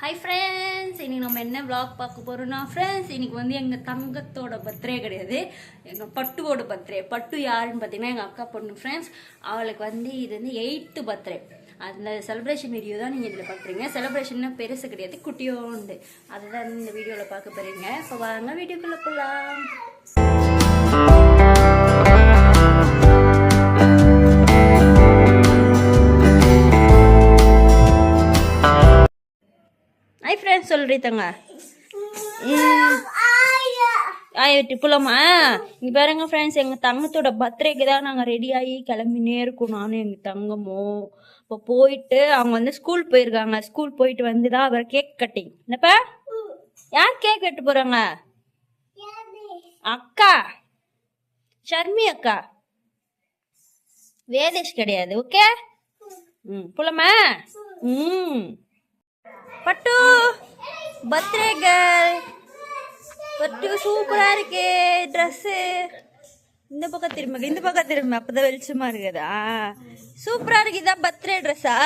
Hi friends, இன்றைக்கி நம்ம என்ன விளாக் பார்க்க போகிறோம்னா ஃப்ரெண்ட்ஸ், இன்றைக்கி வந்து எங்கள் தங்கத்தோட பர்த்டே கிடையாது, எங்கள் பட்டுவோட பர்த்டே. பட்டு யாருன்னு பார்த்தீங்கன்னா எங்கள் அக்கா பொண்ணு ஃப்ரெண்ட்ஸ். அவளுக்கு வந்து இது வந்து 8th பர்த்டே. அந்த செலிப்ரேஷன் வீடியோ தான் நீங்கள் இதில் பார்க்குறீங்க. செலிப்ரேஷன்னா பெருசு கிடையாது, குட்டியோ உண்டு. அதுதான் இந்த வீடியோவில் பார்க்க போகிறீங்க. இப்போ வாங்க வீடியோக்குள்ளே போகலாம். ஹாய் ஃப்ரெண்ட்ஸ் சொல்லிட்டங்க. ஆயிட்டு போலாமா? இங்கே பாருங்க ஃப்ரெண்ட்ஸ், எங்கள் தங்கத்தோட பர்த்டேக்கு தான் நாங்கள் ரெடி ஆகி கிளம்பினே இருக்கோம், நானும் எங்கள் தங்கமும். இப்போ போயிட்டு அவங்க வந்து ஸ்கூல் போயிருக்காங்க. ஸ்கூல் போயிட்டு வந்து தான் அவர் கேக் கட்டிங். என்னப்பா, யார் கேக் வெட்ட போகிறாங்க? அக்கா ஷர்மி அக்கா, வேதேஷ் கிடையாது. ஓகே, போலாமா? பட்டு பர்த்டே கேர்ள். பட்டு சூப்பரா இருக்கு ட்ரெஸ்ஸு. இந்த பக்கம் திரும்ப, இந்த பக்கம் திரும்ப, அப்பதான் வெளிச்சமா இருக்குதா? சூப்பரா இருக்கு. இதான் பர்த்டே ட்ரெஸ்ஸா?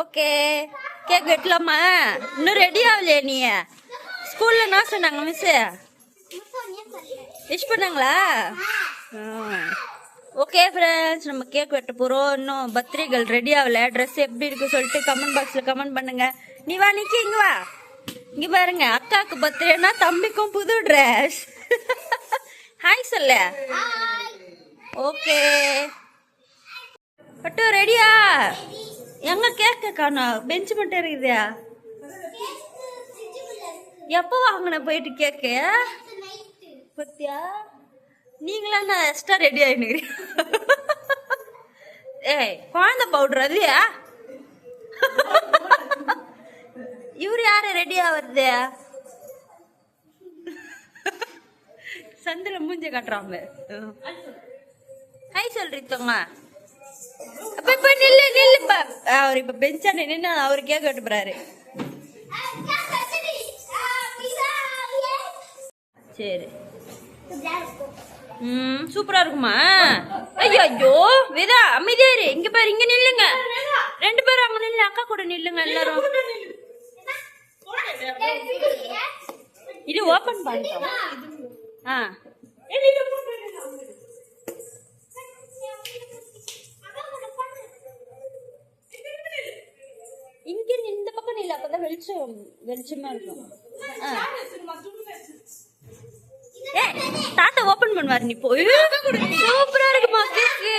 ஓகே, கேக் வெட்டலாமா? இன்னும் ரெடி ஆகலையா நீ? ஸ்கூல்ல என்ன சொன்னாங்க மிஸ்? விஷ் பண்ணாங்களா? ஓகே ஃப்ரெண்ட்ஸ், நம்ம கேக் வெட்ட போகிறோம். இன்னும் பர்த்டே கேர்ள் ரெடி ஆகல. ட்ரெஸ் எப்படி இருக்கு சொல்லிட்டு கமெண்ட் பாக்ஸில் கமெண்ட் பண்ணுங்க. நீ வா, நிக்கி இங்கே வா. இங்கே பாருங்க, அக்காவுக்கு பர்த்டேனா தம்பிக்கும் புது ட்ரெஸ். ஹாய் சொல்ல. ஓகே பட்டு ரெடியா? எங்க கேக்க காணோம், பெஞ்சு மட்டும் இருக்குதா? எப்போ வாங்கின போயிட்டு கேக்கு பத்தியா? நீங்களா நான் எக்ஸ்ட்ரா ரெடி ஆயினுக்கிறீ? ஏய், குழந்தை பவுடர் அதுயா? இவரு யாரு ரெடி ஆகுறது? சந்திர மூஞ்ச காட்டுறாங்க. ஹாய் சொல்றீங்க. அப்ப இப்ப நில்லு நில்லுப்பா. அவர் இப்ப பெஞ்சா நின்று அவரு கேக் வெட்ட போறாரு. சரி, சூப்பரா இருக்குமா? ஐயோ ஐயோ, வேதா அமைதியா இரு. இங்க பாரு, இங்க நில்லுங்க. 2 பேரும் அங்க நில்லு, அக்கா கூட நில்லுங்க எல்லாரும். இது ஓபன் பண்ணிட்டோம். இங்க இந்த பக்கம் நில்லு, அப்பதான் வெளிச்சமா இருக்கும். தாத்தா ஓபன் பண்ணுவாரு. நீ போய். சூப்பரா இருக்குமா கேக்கு?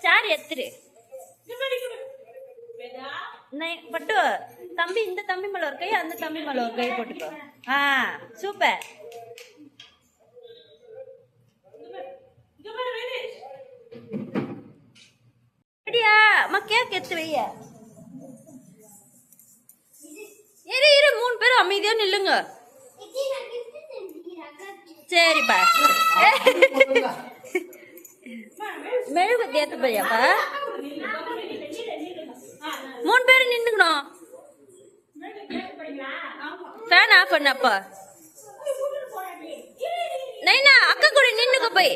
சார் எத்துரு பட்டு. தம்பி, இந்த தம்பி மேல ஒரு கை, அந்த தம்பி மேல ஒரு கை போட்டுக்கோ. சூப்பர். ரெடியா? அம்மா கேக் எத்து வைய. இரு 3 பேரும் அமைதியா நில்லுங்க. சரிப்பா, மெழுகுவத்தி ஏத்து போயாப்பா. 3 பேரும் நின்னுக்கணும். Fan of பண்ணப்பா. நைனா அக்கா கூட நின்னுக்க போய்.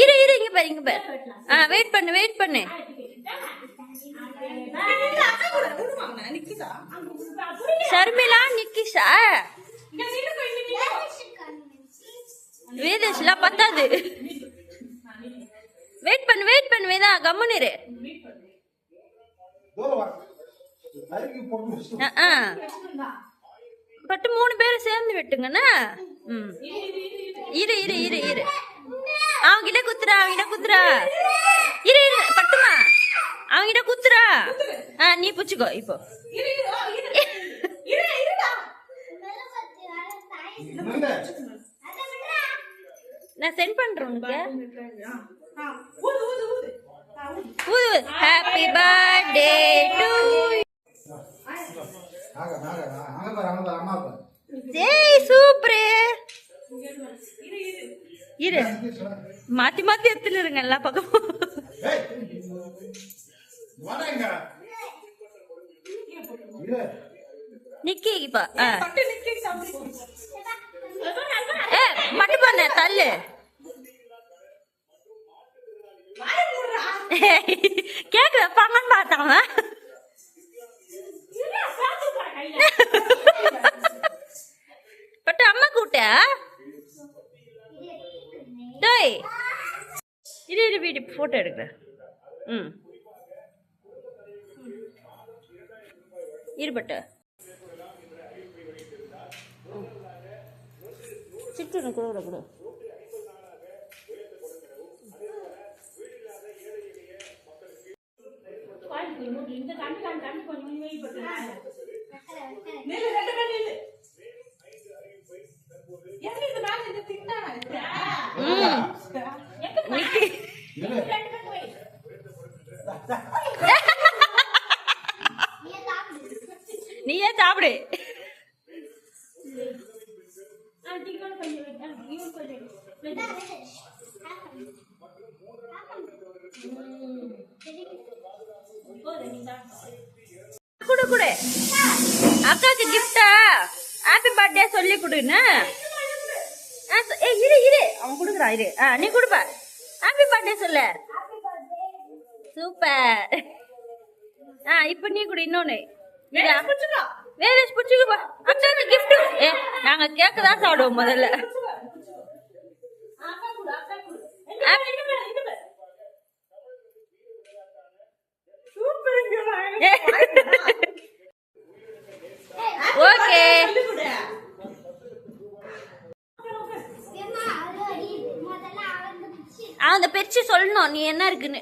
இரு இங்க பாரு, இங்க பாரு. வெயிட் பண்ணு. ஷர்மிளா, நிக்கிஷா, வேதேஷ்லாம் பத்தாது. வெயிட் பண்ணு வேதா, கம்முனிரு. பட்டு 3 பேரும் சேர்ந்து வெட்டுங்கண்ணா. இரு அவங்கிட்ட குத்துறா. இரு பட்டுமா, அவங்கிட்ட குத்துறா. நீ புச்சுக்கோ. இப்போ நான் சென்ட் பண்றேன் உனக்கு. Happy birthday to Jai. Super. இரு, மாத்தி எடுத்துன்னு இருங்க எல்லா பக்கமும். நிக்கி இப்ப மட்டு பண்ண தள்ளு. கேக் வைப்பாங்கன்னு பார்த்தாங்க. பட்டு அம்மா கூட்ட டேய் இரு வீடு போட்டோ எடுக்கிறேன். இருபட்டு சிட்டு கூட கூட நீயே சாப்பிடு. குடு குடு அக்காக்கு கிஃப்டா ஹாப்பி பர்த்டே சொல்லி கொடுன்னு. இரு இரு அவன் கொடுக்குறான் இரு. நீ கொடுப்ப ஹாப்பி பர்த்டே சொல்ல. சூப்பர். இப்ப நீ கொடு இன்னொன்னு. வேற புடிச்சுக்கப்பா அக்காக்கு கிஃப்ட். நாங்க கேக்கு தான் சாப்பிடுவோம் முதல்ல. ஓகே அந்த பிரிச்சு சொல்லணும் நீ என்ன இருக்குன்னு.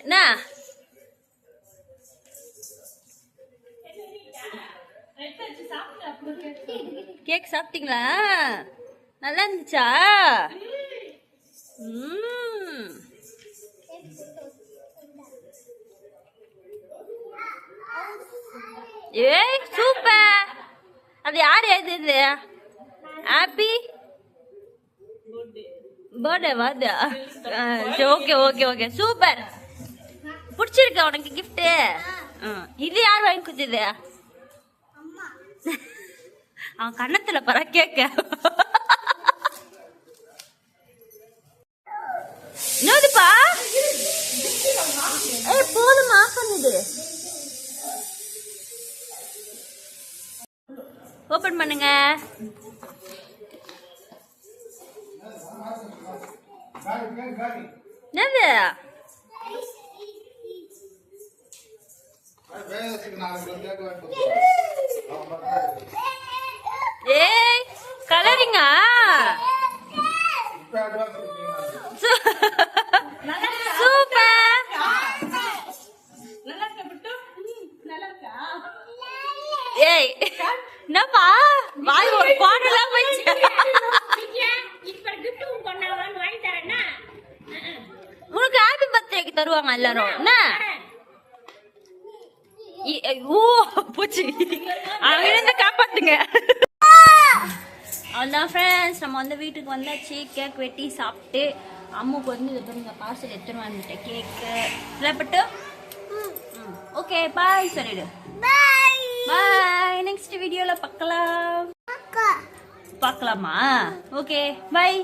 கேக் சாப்பிட்டீங்களா? நல்லா இருந்துச்சா? ஏய் சூப்பர். அது யார் எழுதுது? ஹாப்பி பர்த்டே வாதா. Okay okay okay super. பிடிச்சிருக்கா உனக்கு கிஃப்ட்? இது யார் வாங்கி கொடுத்தது? அவன் கண்ணத்துல பர கேக்க. என்னதுப்பா? போதுமா பண்ணுது. ஓபன் பண்ணுங்க. என்னது? ஏய் கலரிங்கா? சூப்பர். ஏய் என்னப்பா வாய் ஒரு பாடலாம் போச்சு. உனக்கு ஹாப்பி பர்த்டேக்கு தருவாங்க எல்லாரும் என்ன? ஓ போச்சு. அவங்க இருந்து காப்பாத்துங்க. அவ்வளோதான் ஃப்ரெண்ட்ஸ், நம்ம வந்து வீட்டுக்கு வந்தாச்சு. கேக் வெட்டி சாப்பிட்டு அம்முக்கு வந்து இது பாருங்க பார்சல் எடுத்துன்னு வந்துட்டேன் கேக்கு. இல்லப்பட்டு ஓகே பாய் சொல்லிடு. பாய். நெக்ஸ்ட் வீடியோல பார்க்கலாமா? Okay bye.